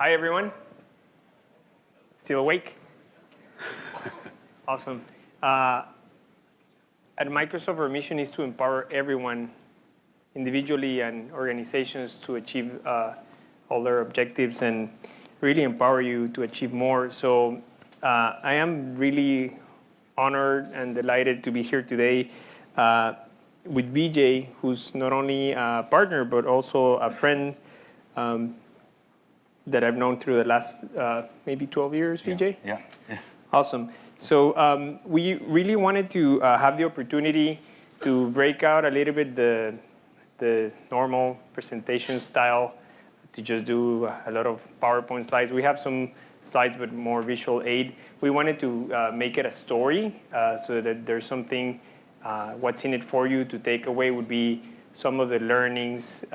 Hi, everyone. Still awake? Awesome. At Microsoft, our mission is to empower everyone, individually and organizations, to achieve all their objectives and really empower you to achieve more. So I am really honored and delighted to be here today with Vijay, who's not only a partner, but also a friend that I've known through the last maybe 12 years, Vijay? Yeah. Awesome. So we really wanted to have the opportunity to break out a little bit the normal presentation style, to just do a lot of PowerPoint slides. We have some slides with more visual aid. We wanted to make it a story so that there's something, what's in it for you to take away would be some of the learnings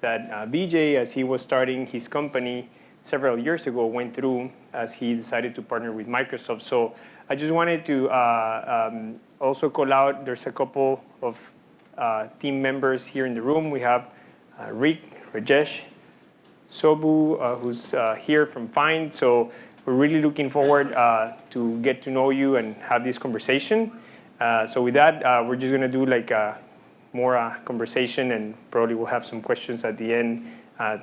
that Vijay, as he was starting his company several years ago, went through as he decided to partner with Microsoft. So I just wanted to also call out, there's a couple of team members here in the room. We have Rick, Rajesh, Sobu, who's here from Fiind. So we're really looking forward to get to know you and have this conversation. So with that, we're just going to do like more conversation, and probably we'll have some questions at the end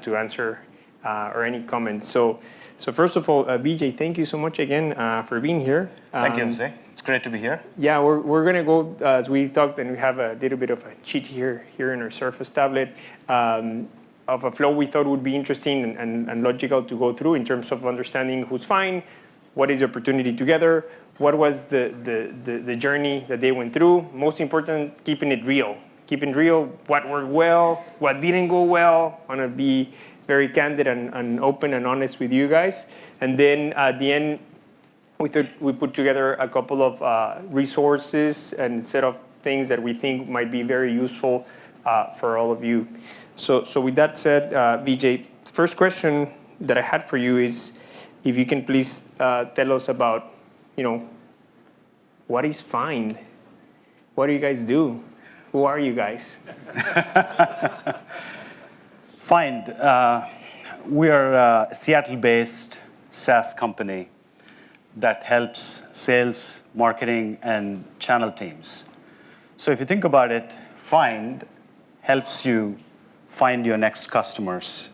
to answer or any comments. So first of all, Vijay, thank you so much again for being here. Thank you, Jose. It's great to be here. Yeah, we're going to go, as we talked, and we have a little bit of a cheat here in our Surface tablet of a flow we thought would be interesting and logical to go through in terms of understanding who's Fiind, what is the opportunity together, what was the journey that they went through. Most important, keeping it real. Keeping real, what worked well, what didn't go well. I want to be very candid and open and honest with you guys. And then at the end, we thought we put together a couple of resources and set of things that we think might be very useful for all of you. So with that said, Vijay, first question that I had for you is, if you can please tell us about, what is Fiind? What do you guys do? Who are you guys? Fiind. We are a Seattle-based SaaS company that helps sales, marketing, and channel teams. So if you think about it, Fiind helps you find your next customers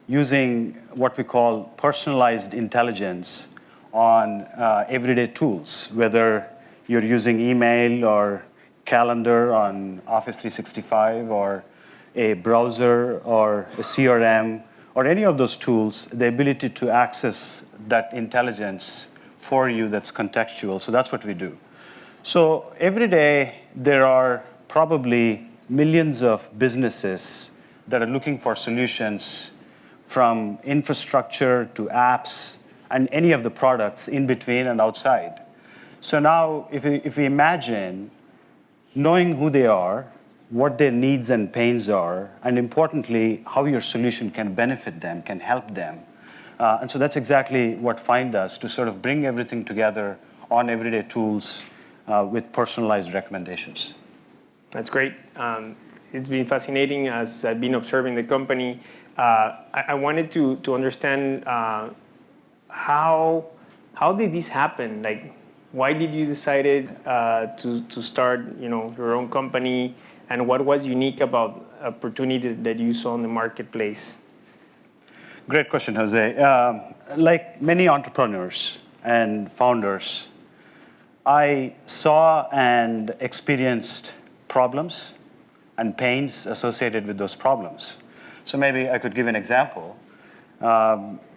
using what we call personalized intelligence on everyday tools, whether you're using email or calendar on Office 365 or a browser or a CRM or any of those tools, the ability to access that intelligence for you that's contextual. So that's what we do. So every day there are probably millions of businesses that are looking for solutions, from infrastructure to apps and any of the products in between and outside. So now if we imagine knowing who they are, what their needs and pains are, and importantly, how your solution can benefit them, can help them. And so that's exactly what Fiind does, to sort of bring everything together on everyday tools with personalized recommendations. That's great. It's been fascinating as I've been observing the company. I wanted to understand how did this happen? Like, why did you decided to start, your own company, and what was unique about opportunity that you saw in the marketplace? Great question, Jose. Like many entrepreneurs and founders, I saw and experienced problems and pains associated with those problems. So maybe I could give an example.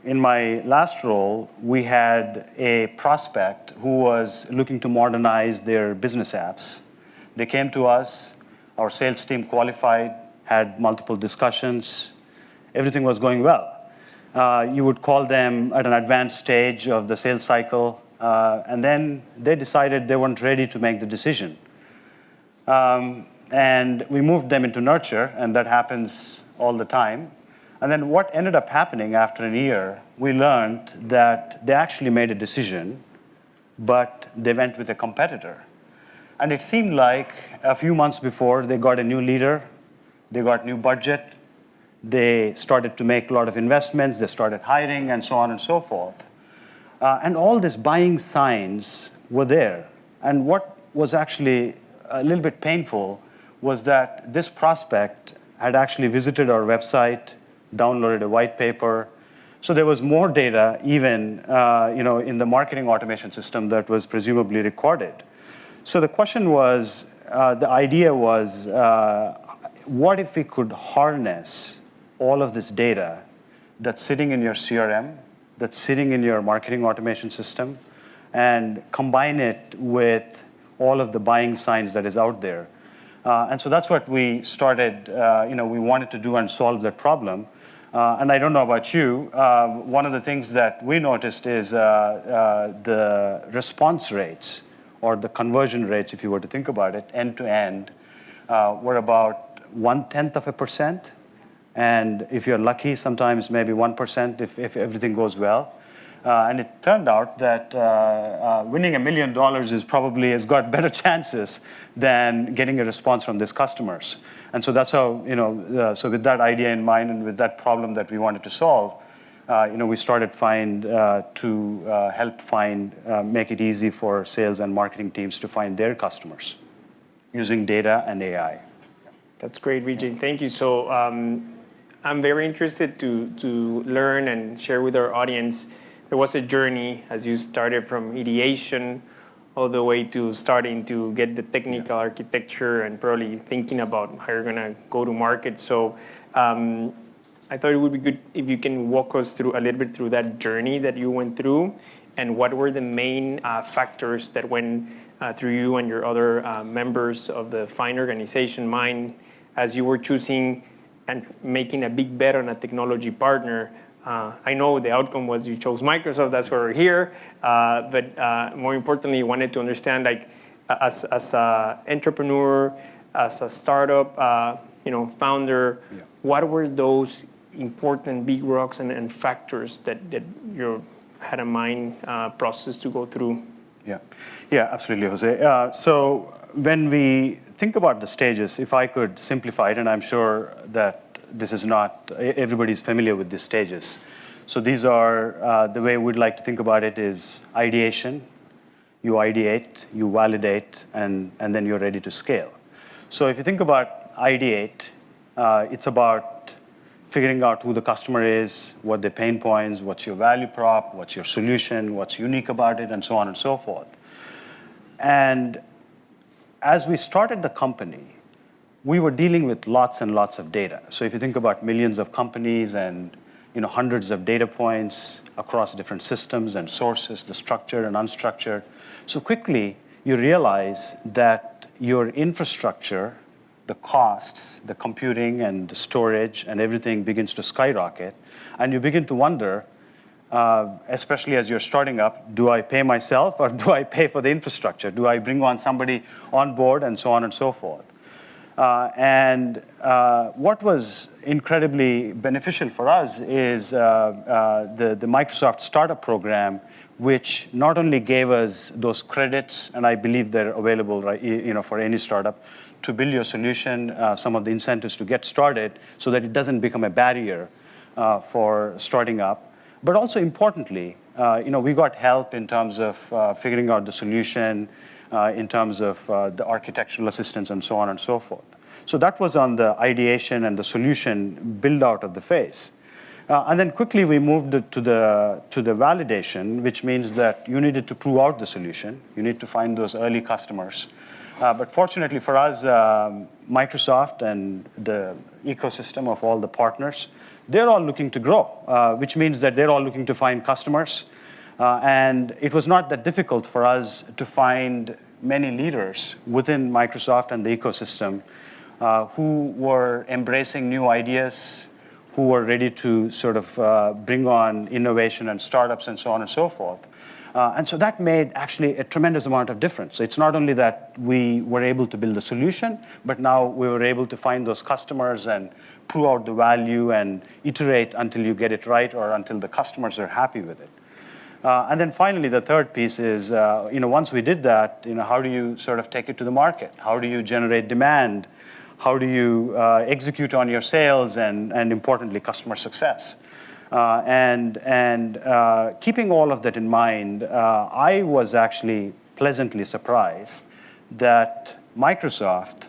In my last role, we had a prospect who was looking to modernize their business apps. They came to us, our sales team qualified, had multiple discussions. Everything was going well. You would call them at an advanced stage of the sales cycle, and then they decided they weren't ready to make the decision. And we moved them into nurture, and that happens all the time. And then what ended up happening after a year, we learned that they actually made a decision, but they went with a competitor. And it seemed like a few months before, they got a new leader, they got new budget, They started to make a lot of investments. They started hiring and so on and so forth. And all these buying signs were there. And what was actually a little bit painful was that this prospect had actually visited our website, downloaded a white paper. So there was more data even in the marketing automation system that was presumably recorded. So the question was, the idea was, what if we could harness all of this data that's sitting in your CRM, that's sitting in your marketing automation system, and combine it with all of the buying signs that is out there. And so that's what we started, we wanted to do and solve that problem. And I don't know about you, one of the things that we noticed is the response rates, or the conversion rates, if you were to think about it, end to end, were about 0.1%. And if you're lucky, sometimes maybe 1% if everything goes well. And it turned out that winning $1 million has got better chances than getting a response from these customers. And so that's how, so with that idea in mind and with that problem that we wanted to solve, we started Fiind to help Fiind make it easy for sales and marketing teams to find their customers using data and AI. That's great, Vijay. Thank you. So I'm very interested to learn and share with our audience. There was a journey as you started from ideation all the way to starting to get the technical architecture and probably thinking about how you're going to go to market. So I thought it would be good if you can walk us through a little bit through that journey that you went through, and what were the main factors that went through you and your other members of the Fiind organization mind as you were choosing and making a big bet on a technology partner. I know the outcome was you chose Microsoft, that's why we're here. But more importantly, you wanted to understand, like, as an entrepreneur, as a startup, founder, what were those important big rocks and factors that you had a mind process to go through? Yeah, absolutely, Jose. So when we think about the stages, if I could simplify it, and I'm sure that this is not, everybody's familiar with these stages. So these are, the way we'd like to think about it is ideation, you ideate, you validate, and then you're ready to scale. So if you think about ideate, it's about figuring out who the customer is, what their pain points, what's your value prop, what's your solution, what's unique about it, and so on and so forth. And as we started the company, we were dealing with lots and lots of data. So if you think about millions of companies and hundreds of data points across different systems and sources, the structured and unstructured. So quickly, you realize that your infrastructure, the costs, the computing and the storage and everything begins to skyrocket. And you begin to wonder, especially as you're starting up, do I pay myself or do I pay for the infrastructure? Do I bring on somebody on board and so on and so forth? What was incredibly beneficial for us is the Microsoft Startup Program, which not only gave us those credits, and I believe they're available, right, for any startup, to build your solution, some of the incentives to get started, so that it doesn't become a barrier for starting up. But also importantly, we got help in terms of figuring out the solution, in terms of the architectural assistance and so on and so forth. So that was on the ideation and the solution build out of the phase. And then quickly we moved to the validation, which means that you needed to prove out the solution. You need to find those early customers. But fortunately for us, Microsoft and the ecosystem of all the partners, they're all looking to grow, which means that they're all looking to find customers. And it was not that difficult for us to find many leaders within Microsoft and the ecosystem who were embracing new ideas, who were ready to sort of bring on innovation and startups and so on and so forth. And so that made actually a tremendous amount of difference. So it's not only that we were able to build a solution, but now we were able to find those customers and prove out the value and iterate until you get it right or until the customers are happy with it. And then finally, the third piece is, once we did that, how do you sort of take it to the market? How do you generate demand? How do you execute on your sales and importantly, customer success? Keeping all of that in mind, I was actually pleasantly surprised that Microsoft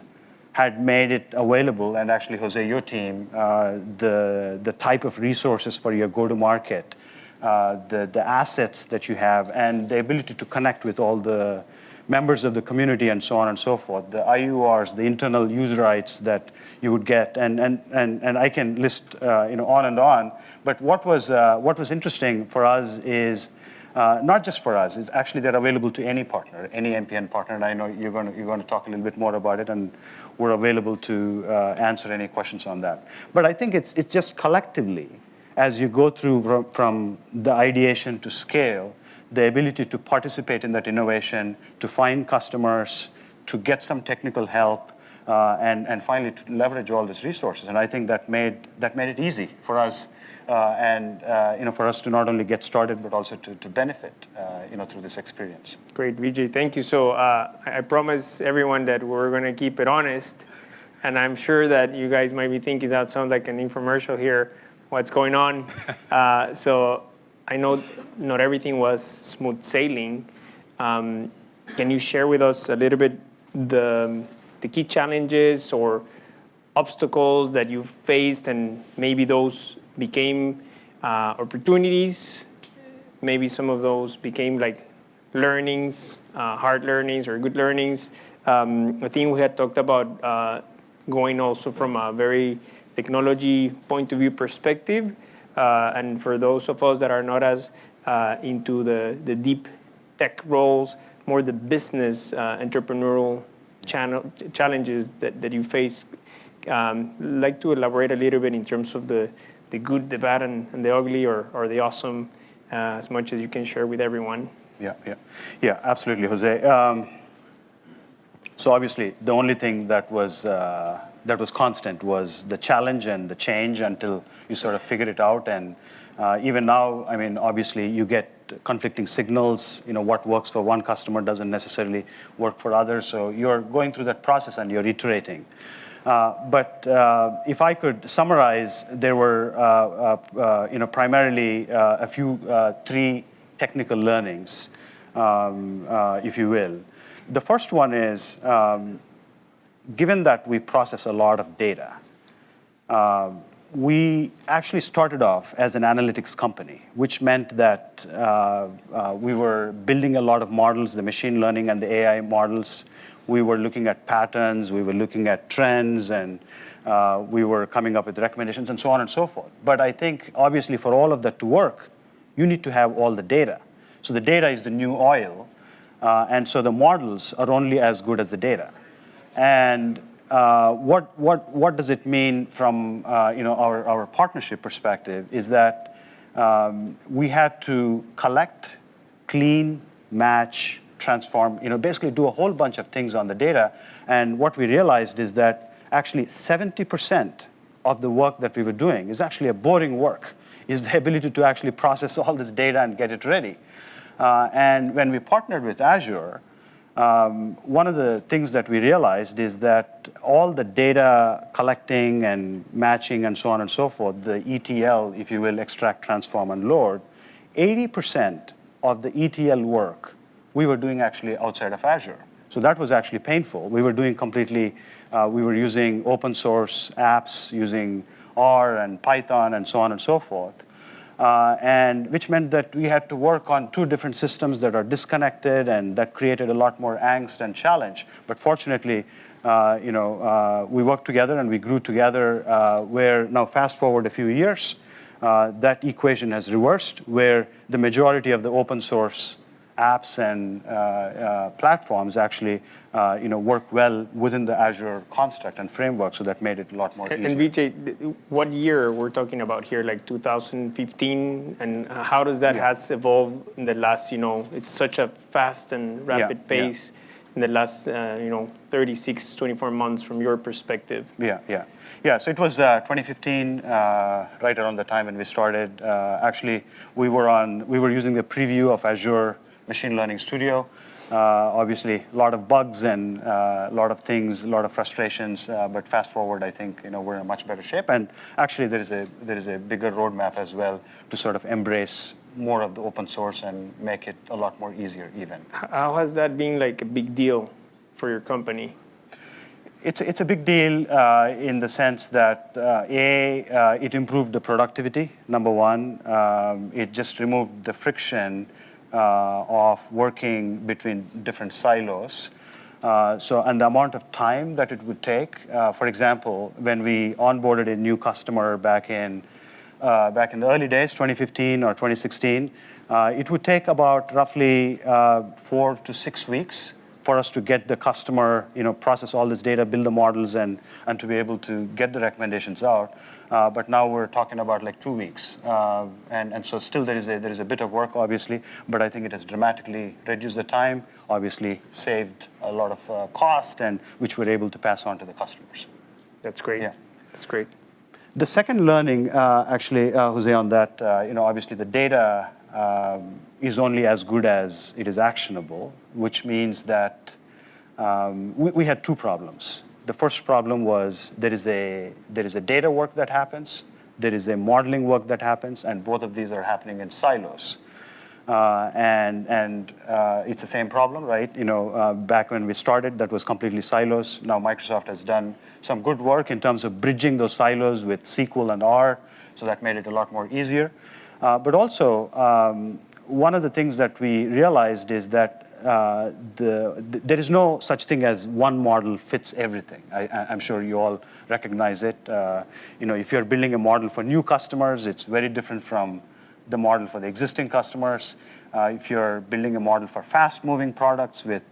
had made it available, and actually, Jose, your team, the type of resources for your go-to-market, the assets that you have, and the ability to connect with all the members of the community and so on and so forth, the IURs, the internal user rights that you would get, and I can list on and on. But what was interesting for us is not just for us. It's actually they're available to any partner, any MPN partner, and I know you're going to talk a little bit more about it, and we're available to answer any questions on that. But I think it's just collectively, as you go through from the ideation to scale, the ability to participate in that innovation, to find customers, to get some technical help, and finally to leverage all these resources. And I think that made it easy for us, for us to not only get started but also to benefit, through this experience. Great, Vijay, thank you. So I promise everyone that we're going to keep it honest, and I'm sure that you guys might be thinking that sounds like an infomercial here. What's going on? So I know not everything was smooth sailing. Can you share with us a little bit the key challenges or obstacles that you faced, and maybe those became opportunities? Maybe some of those became like learnings, hard learnings or good learnings. I think we had talked about going also from a very technology point of view perspective. And for those of us that are not as into the deep tech roles, more the business entrepreneurial challenges that you face. Like to elaborate a little bit in terms of the good, the bad, and the ugly, or the awesome, as much as you can share with everyone. Yeah, absolutely, Jose. So obviously, the only thing that was constant was the challenge and the change until you sort of figure it out. And even now, I mean, obviously, you get conflicting signals. What works for one customer doesn't necessarily work for others. So you're going through that process and you're iterating. But if I could summarize, there were primarily a few three technical learnings, if you will. The first one is, given that we process a lot of data, we actually started off as an analytics company, which meant that we were building a lot of models, the machine learning and the AI models. We were looking at patterns, we were looking at trends, and we were coming up with recommendations and so on and so forth. But I think, obviously, for all of that to work, you need to have all the data. So the data is the new oil, and so the models are only as good as the data. And what does it mean from our partnership perspective is that we had to collect, clean, match, transform, basically do a whole bunch of things on the data. And what we realized is that actually 70% of the work that we were doing is actually a boring work, is the ability to actually process all this data and get it ready. And when we partnered with Azure, one of the things that we realized is that all the data collecting and matching and so on and so forth, the ETL, if you will, extract, transform, and load, 80% of the ETL work we were doing actually outside of Azure. So that was actually painful. We were doing completely, we were using open source apps, using R and Python and so on and so forth. And which meant that we had to work on two different systems that are disconnected, and that created a lot more angst and challenge. But fortunately, we worked together and we grew together, where now fast forward a few years, that equation has reversed, where the majority of the open source apps and platforms actually work well within the Azure construct and framework, so that made it a lot more easy. And Vijay, what year we're talking about here, like 2015, and how does that has evolved in the last, it's such a fast and rapid pace in the last, 36, 24 months from your perspective? Yeah, so it was 2015, right around the time when we started. Actually, we were using the preview of Azure Machine Learning Studio. Obviously, a lot of bugs and a lot of things, a lot of frustrations. But fast forward, I think we're in a much better shape. And actually, there is a bigger roadmap as well to sort of embrace more of the open source and make it a lot more easier even. How has that been like a big deal for your company? It's a big deal in the sense that it improved the productivity, number one. It just removed the friction of working between different silos. And the amount of time that it would take, for example, when we onboarded a new customer back in the early days, 2015 or 2016, it would take about roughly 4 to 6 weeks for us to get the customer, process all this data, build the models, and to be able to get the recommendations out. But now we're talking about like 2 weeks, and so still there is a bit of work, obviously. But I think it has dramatically reduced the time, obviously saved a lot of cost, and which we're able to pass on to the customers. That's great. Yeah, that's great. The second learning, actually, Jose, on that, obviously the data is only as good as it is actionable, which means that we had two problems. The first problem was there is a data work that happens, there is a modeling work that happens, and both of these are happening in silos. And it's the same problem, right? Back when we started, that was completely silos. Now Microsoft has done some good work in terms of bridging those silos with SQL and R, so that made it a lot more easier. But also, one of the things that we realized is that there is no such thing as one model fits everything. I'm sure you all recognize it. If you're building a model for new customers, it's very different from the model for the existing customers. If you're building a model for fast-moving products with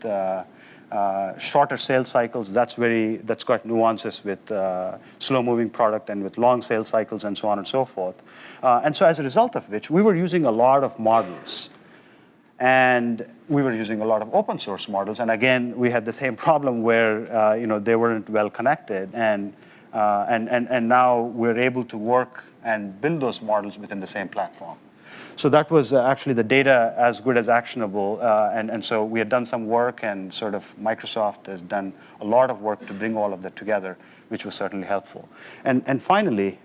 shorter sales cycles, that's got nuances with slow-moving product and with long sales cycles and so on and so forth. And so as a result of which, we were using a lot of models. And we were using a lot of open source models. And again, we had the same problem where they weren't well connected. And now we're able to work and build those models within the same platform. So that was actually the data as good as actionable. And so we had done some work, and sort of Microsoft has done a lot of work to bring all of that together, which was certainly helpful. And finally,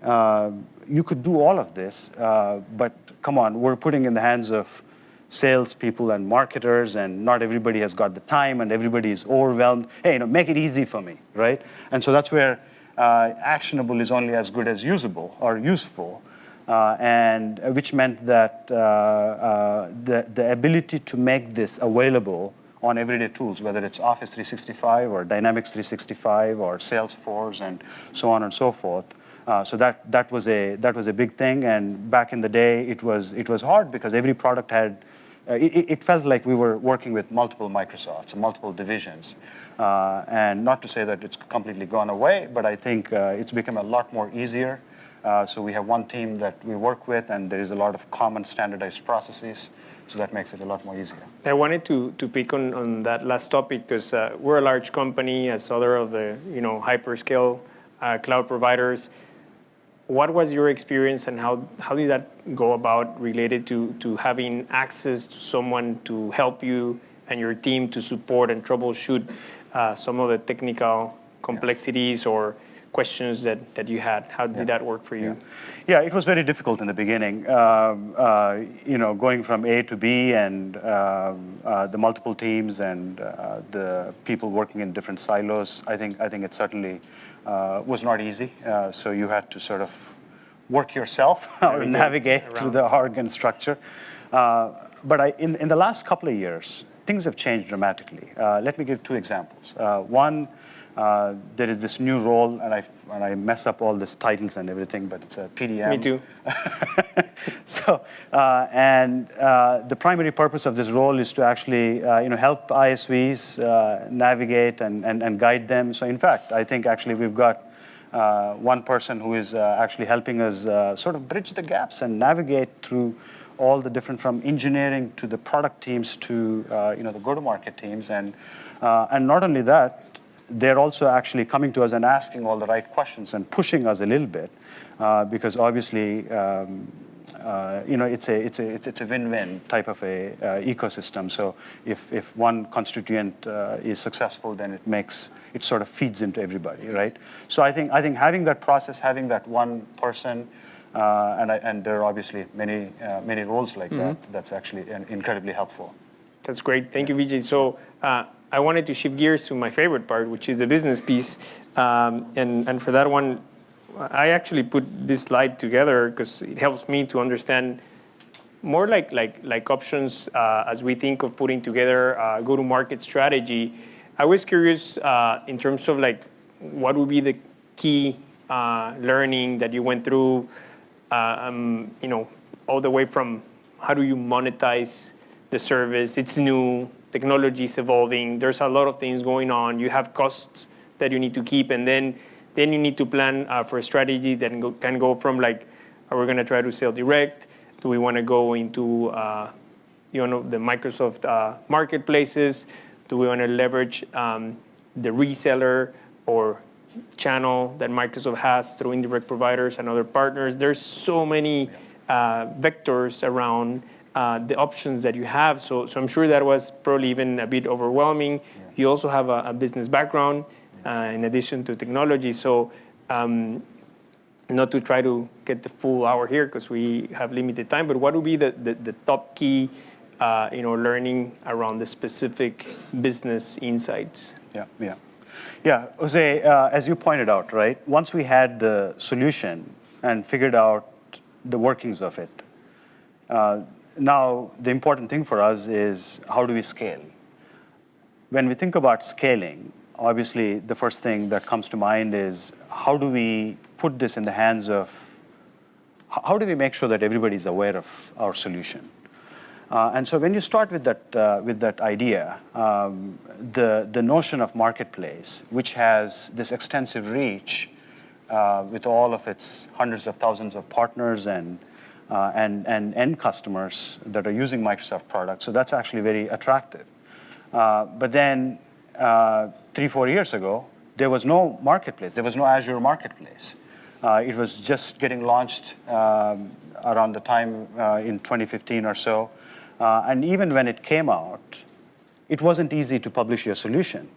you could do all of this, but come on, we're putting in the hands of salespeople and marketers, and not everybody has got the time, and everybody is overwhelmed. Hey, make it easy for me, right? And so that's where actionable is only as good as usable or useful. And which meant that the ability to make this available on everyday tools, whether it's Office 365 or Dynamics 365 or Salesforce and so on and so forth. So that was a big thing. And back in the day, it was hard because every product had. It felt like we were working with multiple Microsofts, multiple divisions. And not to say that it's completely gone away, but I think it's become a lot more easier. So we have one team that we work with, and there is a lot of common standardized processes, so that makes it a lot more easier. I wanted to pick on that last topic because we're a large company, as other of the hyperscale cloud providers. What was your experience, and how did that go about related to having access to someone to help you and your team to support and troubleshoot some of the technical complexities or questions that you had? How did that work for you? Yeah, it was very difficult in the beginning. Going from A to B, and the multiple teams and the people working in different silos. I think it certainly was not easy. So you had to sort of work yourself or navigate through the org structure. But in the last couple of years, things have changed dramatically. Let me give two examples. One. There is this new role, and I mess up all these titles and everything, but it's a PDM. Me too. So, the primary purpose of this role is to actually, help ISVs navigate and guide them. So, in fact, I think actually we've got one person who is actually helping us sort of bridge the gaps and navigate through all the different, from engineering to the product teams to the go-to-market teams, and not only that. They're also actually coming to us and asking all the right questions and pushing us a little bit, because obviously it's a win-win type of a ecosystem. So if one constituent is successful, then it sort of feeds into everybody, right? So I think having that process, having that one person, and there are obviously many roles like that. That's actually incredibly helpful. That's great. Thank you, Vijay. So I wanted to shift gears to my favorite part, which is the business piece. And for that one, I actually put this slide together because it helps me to understand more like options as we think of putting together a go-to-market strategy. I was curious in terms of like what would be the key learning that you went through, all the way from how do you monetize the service. It's new, technology is evolving, there's a lot of things going on, you have costs that you need to keep, and then you need to plan for a strategy that can go from like, are we going to try to sell direct? Do we want to go into the Microsoft marketplaces? Do we want to leverage the reseller or channel that Microsoft has through indirect providers and other partners? There's so many vectors around the options that you have. So I'm sure that was probably even a bit overwhelming. Yeah. You also have a business background in addition to technology. So not to try to get the full hour here because we have limited time, but what would be the top key learning around the specific business insights? Yeah, Jose, as you pointed out, right, once we had the solution and figured out the workings of it, now the important thing for us is how do we scale? When we think about scaling, obviously the first thing that comes to mind is how do we put this in the hands of, how do we make sure that everybody's aware of our solution? And so when you start with that idea, the notion of marketplace, which has this extensive reach with all of its hundreds of thousands of partners and end customers that are using Microsoft products, so that's actually very attractive. But then 3-4 years ago, there was no marketplace. There was no Azure marketplace. It was just getting launched around the time in 2015 or so. And even when it came out, it wasn't easy to publish your solution.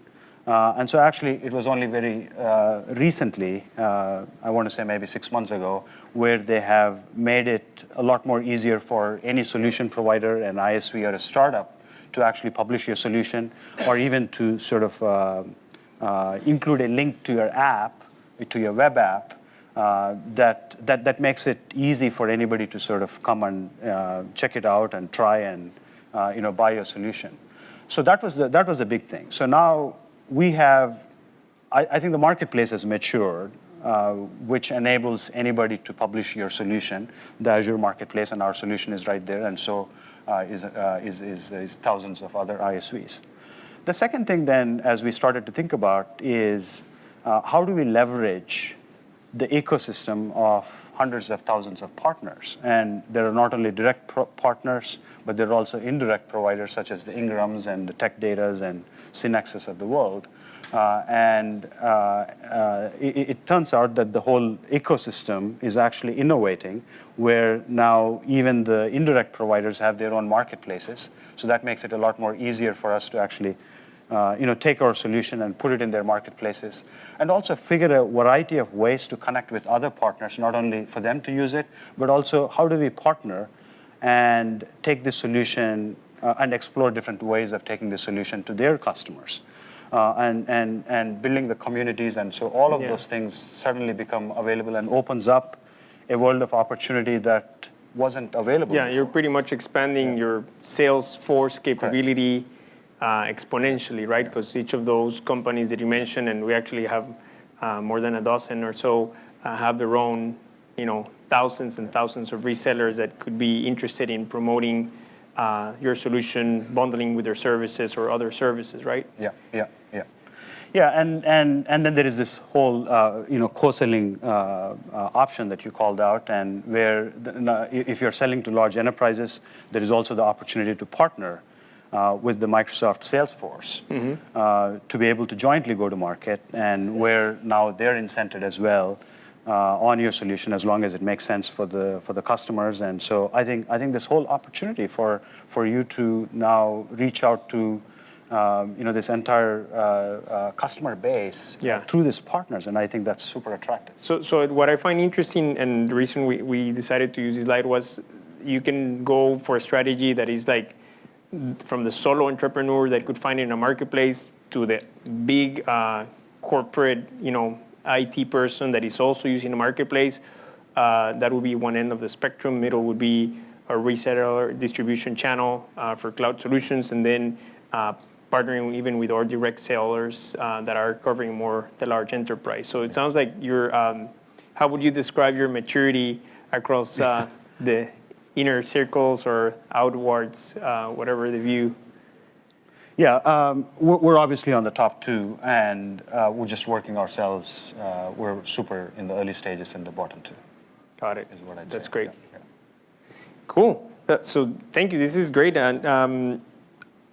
And so actually, it was only very recently, I want to say maybe 6 months ago, where they have made it a lot more easier for any solution provider, an ISV or a startup, to actually publish your solution, or even to sort of include a link to your app, to your web app, that makes it easy for anybody to sort of come and check it out and try and buy your solution. So that was a big thing. So now we have, I think the marketplace has matured, which enables anybody to publish your solution. The Azure marketplace, and our solution is right there, and so is thousands of other ISVs. The second thing then, as we started to think about, is how do we leverage the ecosystem of hundreds of thousands of partners? And there are not only direct partners, but there are also indirect providers such as the Ingrams and the Tech Datas and Synexes of the world. It turns out that the whole ecosystem is actually innovating, where now even the indirect providers have their own marketplaces. So that makes it a lot more easier for us to actually take our solution and put it in their marketplaces, and also figure a variety of ways to connect with other partners, not only for them to use it, but also how do we partner and take this solution and explore different ways of taking the solution to their customers. And building the communities, and so all of those things suddenly become available and opens up a world of opportunity that wasn't available before. You're pretty much expanding your sales force capability exponentially, right? Because each of those companies that you mentioned, and we actually have more than a dozen or so, have their own, thousands and thousands of resellers that could be interested in promoting your solution, bundling with their services or other services, right? Yeah, and then there is this whole co-selling option that you called out, and where if you're selling to large enterprises, there is also the opportunity to partner with the Microsoft sales force to be able to jointly go to market, and where now they're incented as well on your solution as long as it makes sense for the customers. And so I think this whole opportunity for you to now reach out to this entire customer base through these partners, and I think that's super attractive. So what I find interesting, and the reason we decided to use this slide was you can go for a strategy that is like from the solo entrepreneur that could find it in a marketplace to the big corporate, IT person that is also using the marketplace. That would be one end of the spectrum. Middle would be a reseller distribution channel for cloud solutions, and then partnering even with our direct sellers that are covering more the large enterprise. So it sounds like you're, how would you describe your maturity across the inner circles or outwards, whatever the view? Yeah, we're obviously on the top two, and we're just working ourselves. We're super in the early stages in the bottom two. Got it. Is what I'd That's say. great. Yeah. Cool. So thank you. This is great. And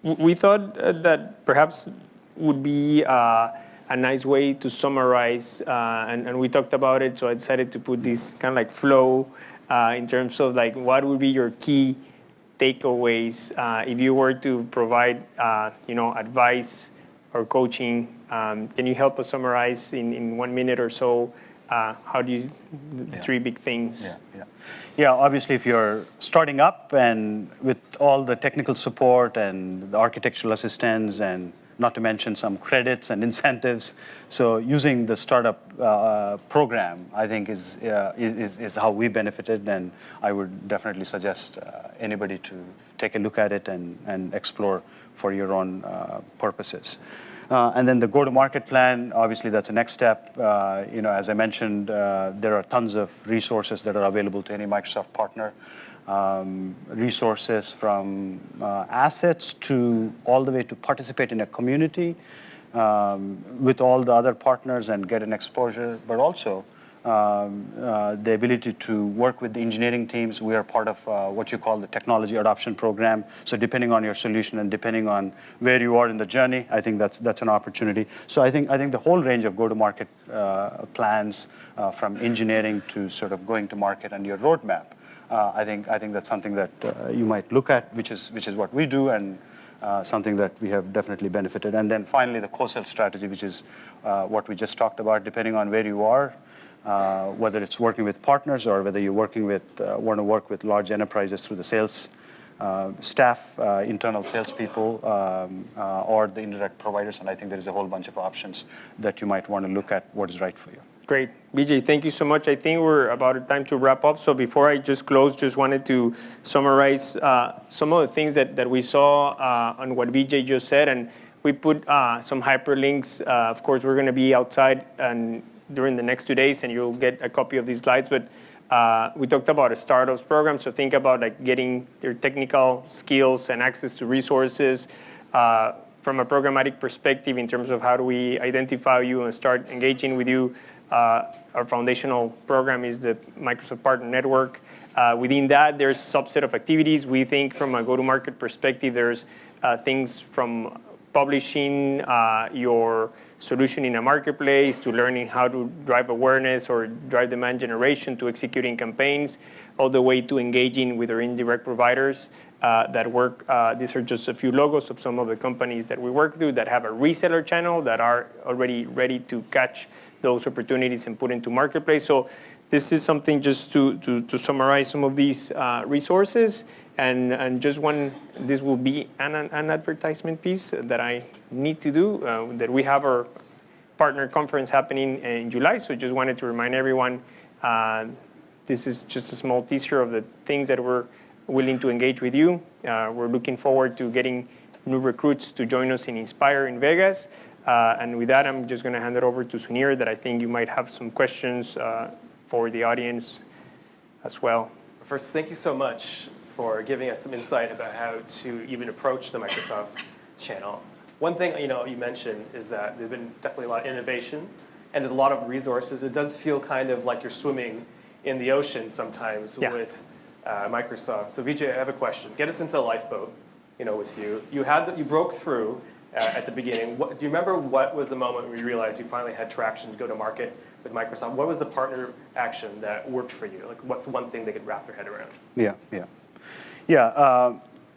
we thought that perhaps would be a nice way to summarize, and we talked about it, so I decided to put this kind of like flow in terms of like what would be your key takeaways if you were to provide advice or coaching. Can you help us summarize in 1 minute or so how do you the three big things? Yeah, obviously if you're starting up and with all the technical support and the architectural assistance, and not to mention some credits and incentives, so using the startup program, I think is how we benefited, and I would definitely suggest anybody to take a look at it and explore for your own purposes. And then the go-to-market plan, obviously that's the next step. As I mentioned, there are tons of resources that are available to any Microsoft partner. Resources from assets to all the way to participate in a community with all the other partners and get an exposure, but also the ability to work with the engineering teams. We are part of what you call the technology adoption program. So depending on your solution and depending on where you are in the journey, I think that's an opportunity. So I think the whole range of go-to-market plans from engineering to sort of going to market and your roadmap. I think that's something that you might look at, which is what we do, and something that we have definitely benefited. And then finally, the co-sell strategy, which is what we just talked about. Depending on where you are, whether it's working with partners or whether you're working with want to work with large enterprises through the sales staff, internal salespeople, or the indirect providers, and I think there is a whole bunch of options that you might want to look at what is right for you. Great. Vijay, thank you so much. I think we're about at time to wrap up. So before I just close, just wanted to summarize some of the things that we saw on what Vijay just said. And we put some hyperlinks. Of course, we're going to be outside and during the next 2 days, and you'll get a copy of these slides. But we talked about a startups program. So think about like getting your technical skills and access to resources. From a programmatic perspective, in terms of how do we identify you and start engaging with you. Our foundational program is the Microsoft Partner Network. Within that, there's a subset of activities. We think from a go-to-market perspective, there's things from publishing your solution in a marketplace to learning how to drive awareness or drive demand generation to executing campaigns, all the way to engaging with our indirect providers that work. These are just a few logos of some of the companies that we work with that have a reseller channel that are already ready to catch those opportunities and put into marketplace. So this is something just to summarize some of these resources. And just this will be an advertisement piece that I need to do, that we have our partner conference happening in July. So just wanted to remind everyone, this is just a small teaser of the things that we're willing to engage with you. We're looking forward to getting new recruits to join us in Inspire in Vegas. And with that, I'm just going to hand it over to Sunir, that I think you might have some questions for the audience as well. First, thank you so much for giving us some insight about how to even approach the Microsoft channel. One thing you mentioned is that there's been definitely a lot of innovation, and there's a lot of resources. It does feel kind of like you're swimming in the ocean sometimes with Microsoft. So Vijay, I have a question. Get us into the lifeboat, with you. You broke through, at the beginning. Do you remember what was the moment where you realized you finally had traction to go to market with Microsoft? What was the partner action that worked for you? Like, what's one thing they could wrap their head around?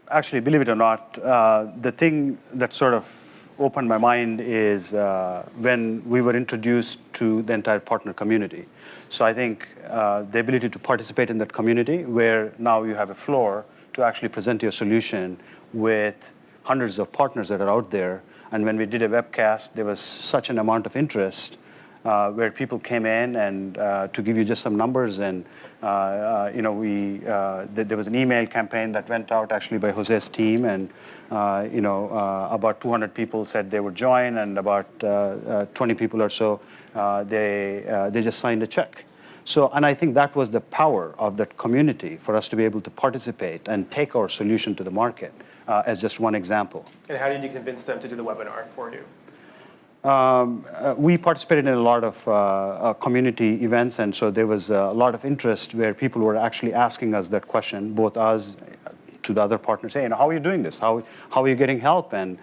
Actually, believe it or not, the thing that sort of opened my mind is when we were introduced to the entire partner community. So I think the ability to participate in that community, where now you have a floor to actually present your solution with hundreds of partners that are out there. And when we did a webcast, there was such an amount of interest where people came in, and to give you just some numbers, and there was an email campaign that went out actually by Jose's team, and about 200 people said they would join, and about 20 people or so they just signed a check. So, and I think that was the power of that community for us to be able to participate and take our solution to the market, as just one example. And how did you convince them to do the webinar for you? We participated in a lot of community events, and so there was a lot of interest where people were actually asking us that question, both us to the other partners, hey, how are you doing this? How are you getting help? And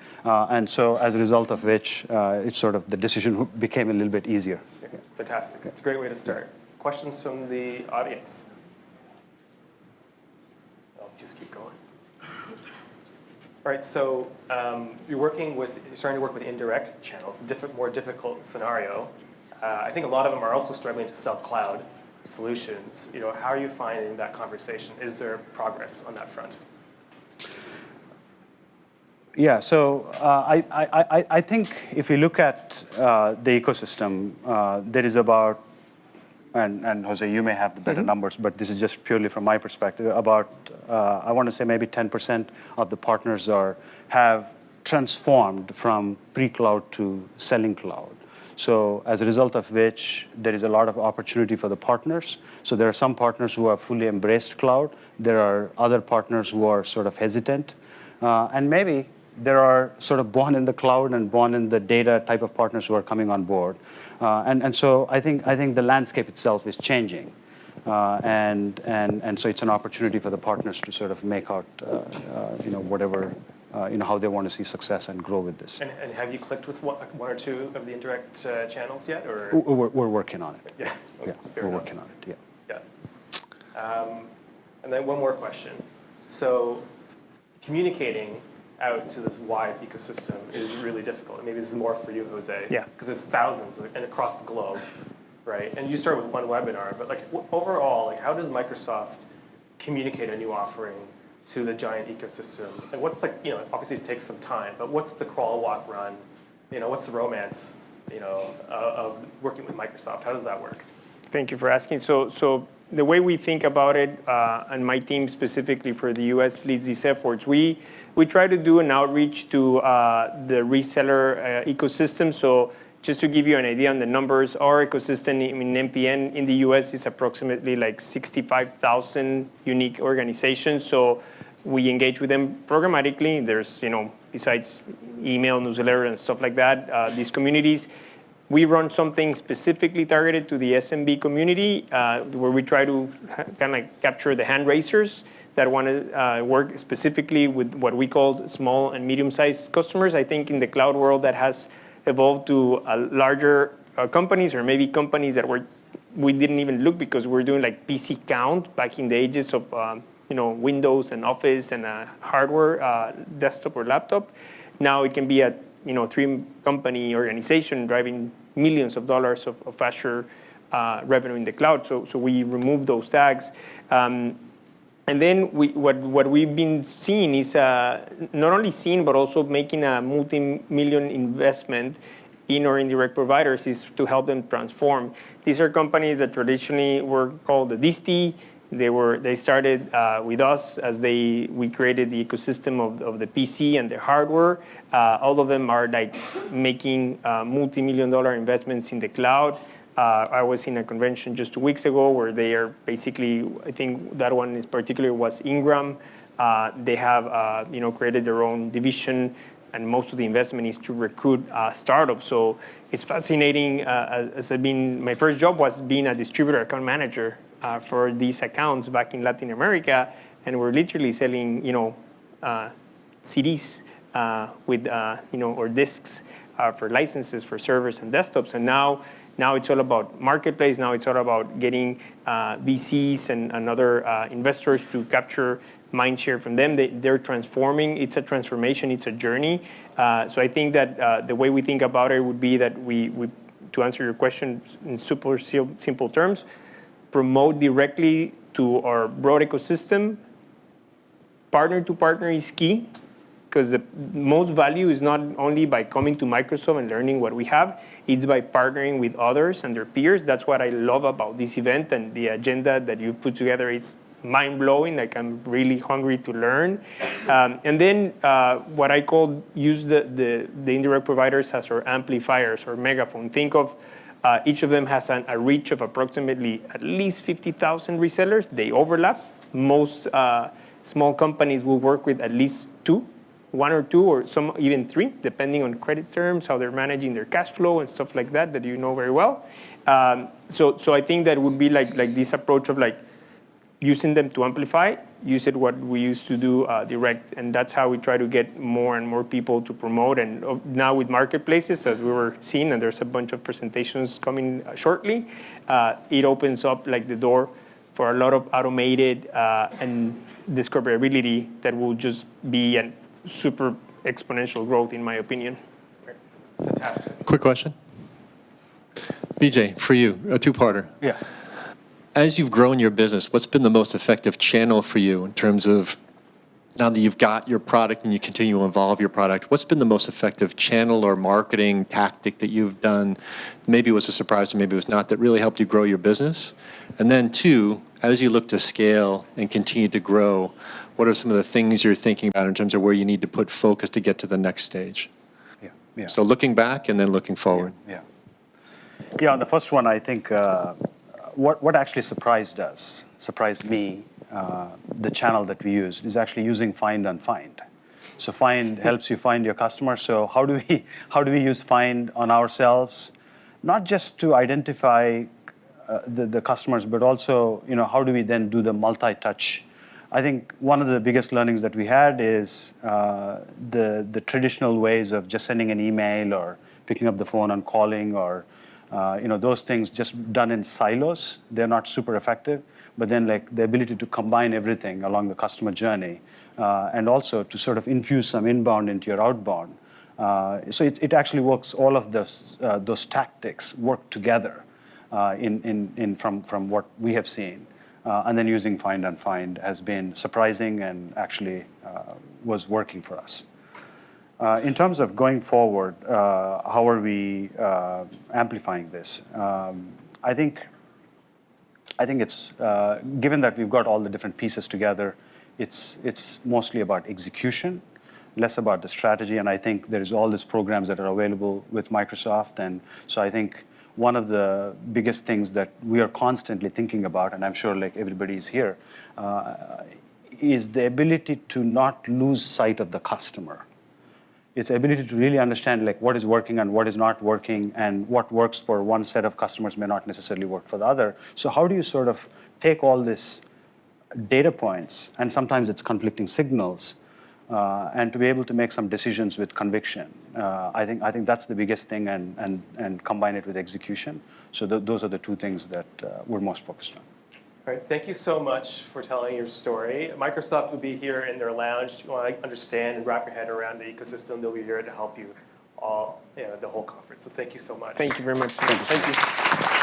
so as a result of which, it's sort of the decision became a little bit easier. Okay. Fantastic. It's a great way to start. Questions from the audience? I'll just keep going. All right, so you're starting to work with indirect channels, a more difficult scenario. I think a lot of them are also struggling to sell cloud solutions. How are you finding that conversation? Is there progress on that front? Yeah, so I think if you look at the ecosystem, there is about, and Jose, you may have the better numbers, but this is just purely from my perspective, about, I want to say maybe 10% of the partners have transformed from pre-cloud to selling cloud. So as a result of which, there is a lot of opportunity for the partners. So there are some partners who have fully embraced cloud. There are other partners who are sort of hesitant. And maybe there are sort of born in the cloud and born in the data type of partners who are coming on board. And so I think the landscape itself is changing. And so it's an opportunity for the partners to sort of make out, whatever, how they want to see success and grow with this. And have you clicked with one or two of the indirect channels yet, or? We're working on it. Yeah. Yeah, we're working on it. Yeah. And then one more question. So communicating out to this wide ecosystem is really difficult. And maybe this is more for you, Jose. Yeah. Because it's thousands and across the globe, right? And you start with one webinar, but overall, how does Microsoft communicate a new offering to the giant ecosystem? And what's obviously it takes some time, but what's the crawl, walk, run? What's the romance, of working with Microsoft? How does that work? Thank you for asking. So the way we think about it, and my team specifically for the US leads these efforts, we try to do an outreach to the reseller ecosystem. So just to give you an idea on the numbers, our ecosystem in NPN in the US is approximately 65,000 unique organizations. So we engage with them programmatically. There's, besides email, newsletter, and stuff like that, these communities. We run something specifically targeted to the SMB community, where we try to kind of capture the hand raisers that want to work specifically with what we call small and medium-sized customers. I think in the cloud world that has evolved to larger companies, or maybe companies that we didn't even look because we were doing PC count back in the ages of Windows and Office and hardware, desktop or laptop. Now it can be a 3-company organization driving millions of dollars of Azure revenue in the cloud. So we remove those tags. And then what we've been seeing is not only seeing, but also making a multi-million investment in our indirect providers is to help them transform. These are companies that traditionally were called the DISTI. They started with us as we created the ecosystem of the PC and the hardware. All of them are making multi-million-dollar investments in the cloud. I was in a convention just 2 weeks ago where they are basically, I think that one in particular was Ingram. They have created their own division, and most of the investment is to recruit startups. So it's fascinating. My first job was being a distributor account manager for these accounts back in Latin America, and we're literally selling CDs with or disks for licenses for servers and desktops. And now it's all about marketplace. Now it's all about getting VCs and other investors to capture mind share from them. They're transforming. It's a transformation. It's a journey. So I think that the way we think about it would be that we to answer your question in super simple terms, promote directly to our broad ecosystem. Partner to partner is key, because the most value is not only by coming to Microsoft and learning what we have, it's by partnering with others and their peers. That's what I love about this event, and the agenda that you've put together is mind-blowing. Like, I'm really hungry to learn. And then what I call use the indirect providers as our amplifiers or megaphone. Think of each of them has a reach of approximately at least 50,000 resellers. They overlap. Most small companies will work with at least one or two, or some even three, depending on credit terms, how they're managing their cash flow and stuff like that you know very well. So I think that would be like this approach of like using them to amplify, use it what we used to do direct, and that's how we try to get more and more people to promote. And now with marketplaces, as we were seeing, and there's a bunch of presentations coming shortly, it opens up like the door for a lot of automated and discoverability that will just be a super exponential growth, in my opinion. Fantastic. Quick question. Vijay, for you, a two-parter. Yeah. As you've grown your business, what's been the most effective channel for you in terms of, now that you've got your product and you continue to evolve your product, what's been the most effective channel or marketing tactic that you've done? Maybe it was a surprise or maybe it was not, that really helped you grow your business? And then two, as you look to scale and continue to grow, what are some of the things you're thinking about in terms of where you need to put focus to get to the next stage? Yeah. So looking back and then looking forward. Yeah, on the first one, I think what actually surprised me, the channel that we used is actually using Find and Find. So Find helps you find your customer. So how do we use Find on ourselves, not just to identify the customers, but also how do we then do the multi-touch? I think one of the biggest learnings that we had is the traditional ways of just sending an email or picking up the phone and calling, or those things just done in silos. They're not super effective. But then like the ability to combine everything along the customer journey, and also to sort of infuse some inbound into your outbound. So it actually works. All of those tactics work together from what we have seen. And then using Find and Find has been surprising and actually was working for us. In terms of going forward, how are we amplifying this? I think it's, given that we've got all the different pieces together, it's mostly about execution, less about the strategy. And I think there's all these programs that are available with Microsoft. And so I think one of the biggest things that we are constantly thinking about, and I'm sure like everybody is here, is the ability to not lose sight of the customer. It's the ability to really understand like what is working and what is not working, and what works for one set of customers may not necessarily work for the other. So how do you sort of take all this data points, and sometimes it's conflicting signals, and to be able to make some decisions with conviction? I think that's the biggest thing, and combine it with execution. So those are the two things that we're most focused on. All right, thank you so much for telling your story. Microsoft will be here in their lounge. You want to understand and wrap your head around the ecosystem. They'll be here to help you all, the whole conference. So thank you so much. Thank you very much. Thank you.